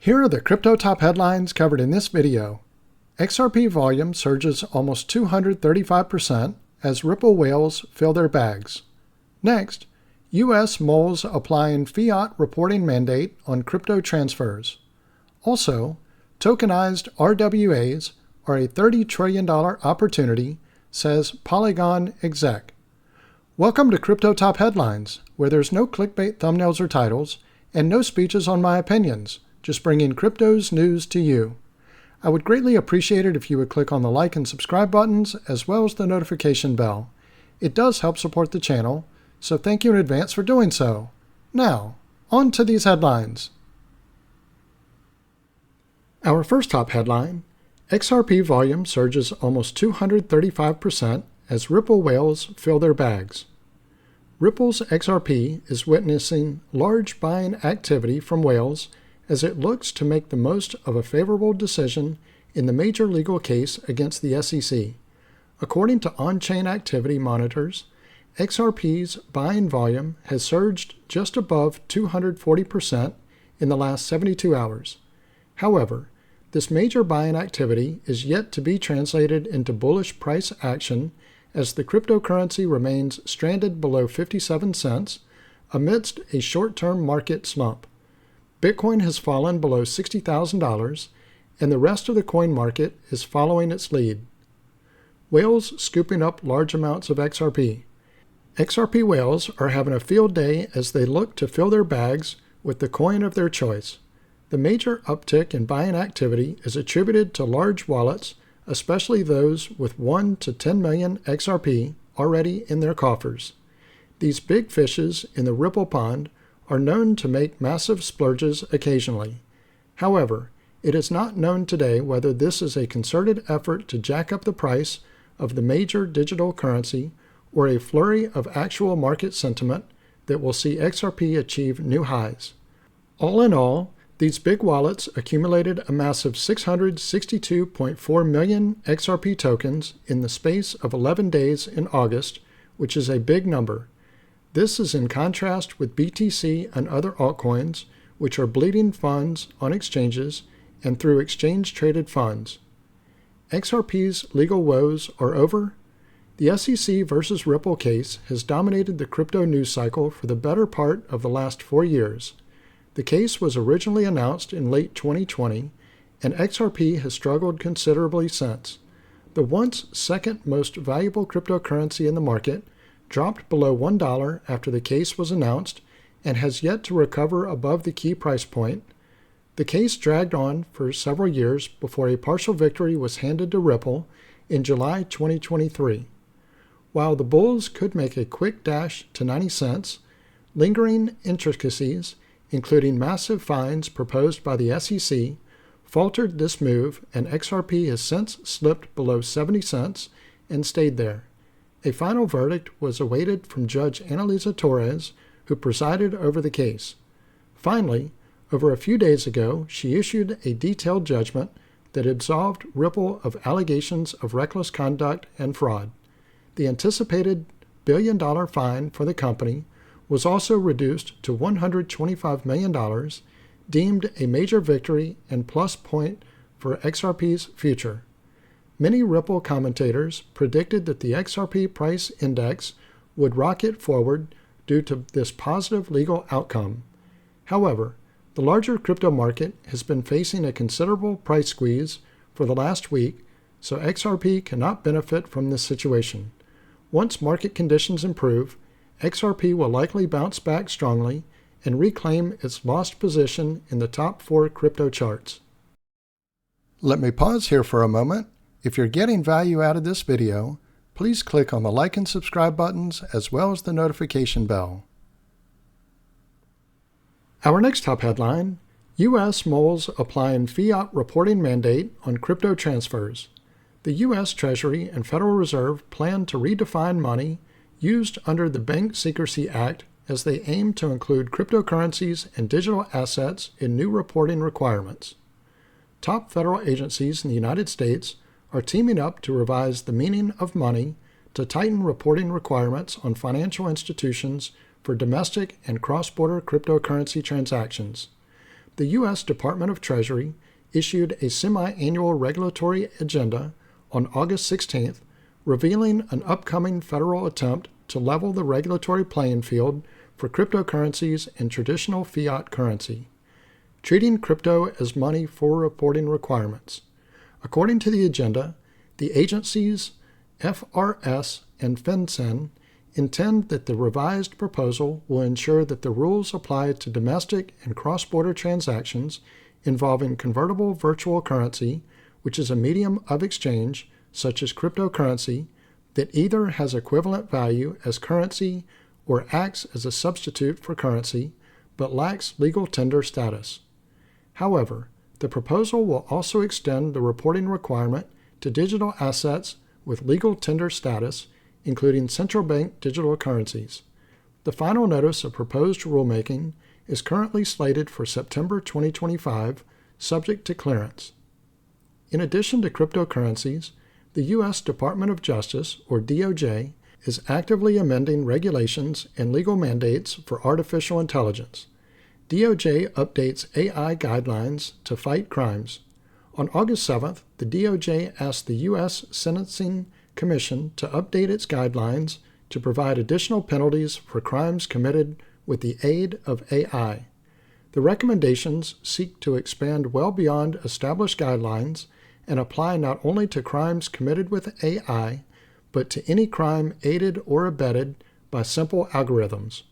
Here are the crypto top headlines covered in this video. XRP volume surges almost 235% as Ripple whales fill their bags. Next, U.S. Mulls applying Fiat reporting mandate on crypto transfers. Also, tokenized RWAs are a $30 trillion opportunity, says Polygon Exec. Welcome to Crypto Top Headlines, where there's no clickbait thumbnails or titles, and no speeches on my opinions, just bringing crypto's news to you. I would greatly appreciate it if you would click on the like and subscribe buttons, as well as the notification bell. It does help support the channel, so thank you in advance for doing so. Now, on to these headlines. Our first top headline: XRP volume surges almost 235% as Ripple whales fill their bags. Ripple's XRP is witnessing large buying activity from whales as it looks to make the most of a favorable decision in the major legal case against the SEC. According to on-chain activity monitors, XRP's buying volume has surged just above 240% in the last 72 hours. However, this major buying activity is yet to be translated into bullish price action as the cryptocurrency remains stranded below 57 cents amidst a short-term market slump. Bitcoin has fallen below $60,000, and the rest of the coin market is following its lead. Whales scooping up large amounts of XRP. XRP whales are having a field day as they look to fill their bags with the coin of their choice. The major uptick in buying activity is attributed to large wallets, especially those with 1 to 10 million XRP already in their coffers. These big fishes in the Ripple pond are known to make massive splurges occasionally. However, it is not known today whether this is a concerted effort to jack up the price of the major digital currency or a flurry of actual market sentiment that will see XRP achieve new highs. All in all, these big wallets accumulated a massive 662.4 million XRP tokens in the space of 11 days in August, which is a big number. This is in contrast with BTC and other altcoins, which are bleeding funds on exchanges and through exchange-traded funds. XRP's legal woes are over. The SEC versus Ripple case has dominated the crypto news cycle for the better part of the last 4 years. The case was originally announced in late 2020, and XRP has struggled considerably since. The once second most valuable cryptocurrency in the market dropped below $1 after the case was announced and has yet to recover above the key price point. The case dragged on for several years before a partial victory was handed to Ripple in July 2023. While the bulls could make a quick dash to 90 cents, lingering intricacies, including massive fines proposed by the SEC, faltered this move, and XRP has since slipped below 70 cents and stayed there. A final verdict was awaited from Judge Annalisa Torres, who presided over the case. Finally, over a few days ago, she issued a detailed judgment that absolved Ripple of allegations of reckless conduct and fraud. The anticipated billion-dollar fine for the company was also reduced to $125 million, deemed a major victory and plus point for XRP's future. Many Ripple commentators predicted that the XRP price index would rocket forward due to this positive legal outcome. However, the larger crypto market has been facing a considerable price squeeze for the last week, so XRP cannot benefit from this situation. Once market conditions improve, XRP will likely bounce back strongly and reclaim its lost position in the top 4 crypto charts. Let me pause here for a moment. If you're getting value out of this video, please click on the like and subscribe buttons as well as the notification bell. Our next top headline: U.S. Mulls applying Fiat reporting mandate on crypto transfers. The U.S. Treasury and Federal Reserve plan to redefine money used under the Bank Secrecy Act as they aim to include cryptocurrencies and digital assets in new reporting requirements. Top federal agencies in the United States are teaming up to revise the meaning of money to tighten reporting requirements on financial institutions for domestic and cross-border cryptocurrency transactions. the U.S. Department of Treasury issued a semi-annual regulatory agenda on August 16th, revealing an upcoming federal attempt to level the regulatory playing field for cryptocurrencies and traditional fiat currency, treating crypto as money for reporting requirements. According to the agenda, the agencies FRS and FinCEN intend that the revised proposal will ensure that the rules apply to domestic and cross-border transactions involving convertible virtual currency, which is a medium of exchange, such as cryptocurrency, that either has equivalent value as currency or acts as a substitute for currency, but lacks legal tender status. However, the proposal will also extend the reporting requirement to digital assets with legal tender status, including central bank digital currencies. The final notice of proposed rulemaking is currently slated for September 2025, subject to clearance. In addition to cryptocurrencies, the U.S. Department of Justice, or DOJ, is actively amending regulations and legal mandates for artificial intelligence. DOJ updates AI guidelines to fight crimes. On August 7th, the DOJ asked the U.S. Sentencing Commission to update its guidelines to provide additional penalties for crimes committed with the aid of AI. The recommendations seek to expand well beyond established guidelines and apply not only to crimes committed with AI, but to any crime aided or abetted by simple algorithms.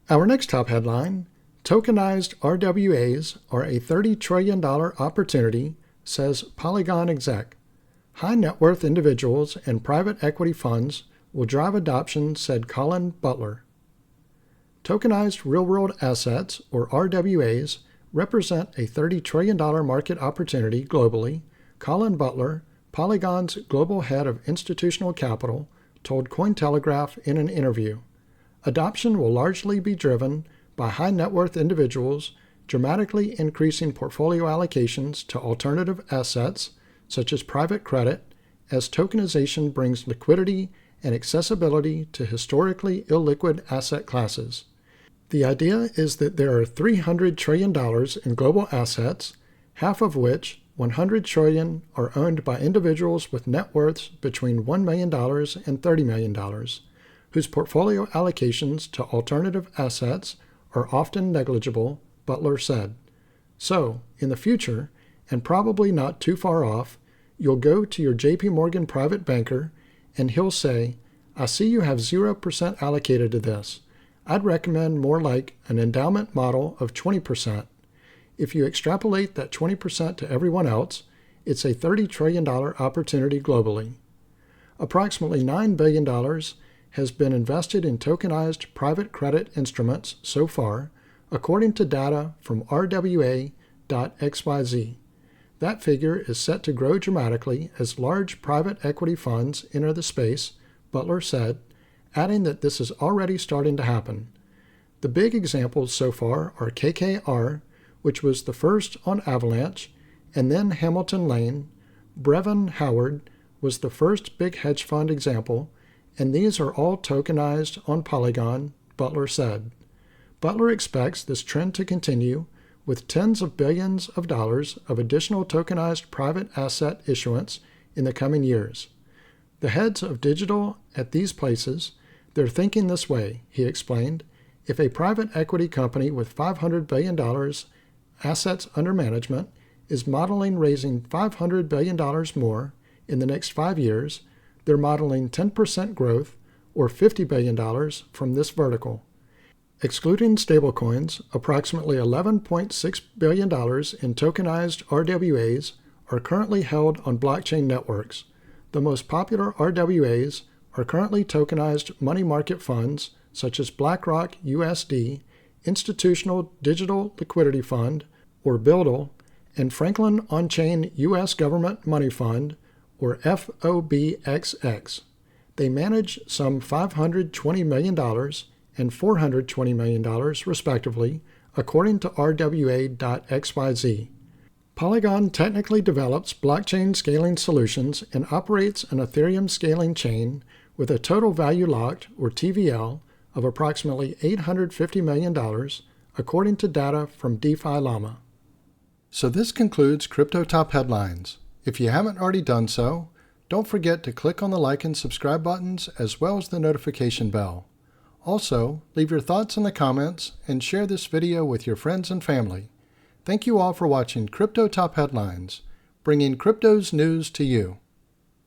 Our next top headline, Tokenized RWAs are a $30 trillion opportunity, says Polygon Exec. High net worth individuals and private equity funds will drive adoption, said Colin Butler. Tokenized real-world assets, or RWAs, represent a $30 trillion market opportunity globally, Colin Butler, Polygon's global head of institutional capital, told Cointelegraph in an interview. Adoption will largely be driven by high net worth individuals, dramatically increasing portfolio allocations to alternative assets, such as private credit, as tokenization brings liquidity and accessibility to historically illiquid asset classes. The idea is that there are $300 trillion in global assets, half of which, $100 trillion, are owned by individuals with net worths between $1 million and $30 million, whose portfolio allocations to alternative assets are often negligible, Butler said. So, in the future, and probably not too far off, you'll go to your JP Morgan private banker and he'll say, I see you have 0% allocated to this. I'd recommend more like an endowment model of 20%. If you extrapolate that 20% to everyone else, it's a $30 trillion opportunity globally. Approximately $9 billion has been invested in tokenized private credit instruments so far, according to data from RWA.xyz. That figure is set to grow dramatically as large private equity funds enter the space, Butler said, adding that this is already starting to happen. The big examples so far are KKR, which was the first on Avalanche, and then Hamilton Lane. Brevin Howard was the first big hedge fund example, and these are all tokenized on Polygon, Butler said. Butler expects this trend to continue, with tens of billions of dollars of additional tokenized private asset issuance in the coming years. The heads of digital at these places, they're thinking this way, he explained. If a private equity company with $500 billion assets under management is modeling raising $500 billion more in the next 5 years, they're modeling 10% growth, or $50 billion, from this vertical. Excluding stablecoins, approximately $11.6 billion in tokenized RWAs are currently held on blockchain networks. The most popular RWAs are currently tokenized money market funds such as BlackRock USD, Institutional Digital Liquidity Fund, or BUIDL, and Franklin On-Chain U.S. Government Money Fund, or FOBXX. They manage some $520 million and $420 million, respectively, according to RWA.xyz. Polygon technically develops blockchain scaling solutions and operates an Ethereum scaling chain with a total value locked, or TVL, of approximately $850 million, according to data from DeFi Llama. So this concludes Crypto Top Headlines. If you haven't already done so, don't forget to click on the like and subscribe buttons as well as the notification bell. Also, leave your thoughts in the comments and share this video with your friends and family. Thank you all for watching Crypto Top Headlines, bringing crypto's news to you.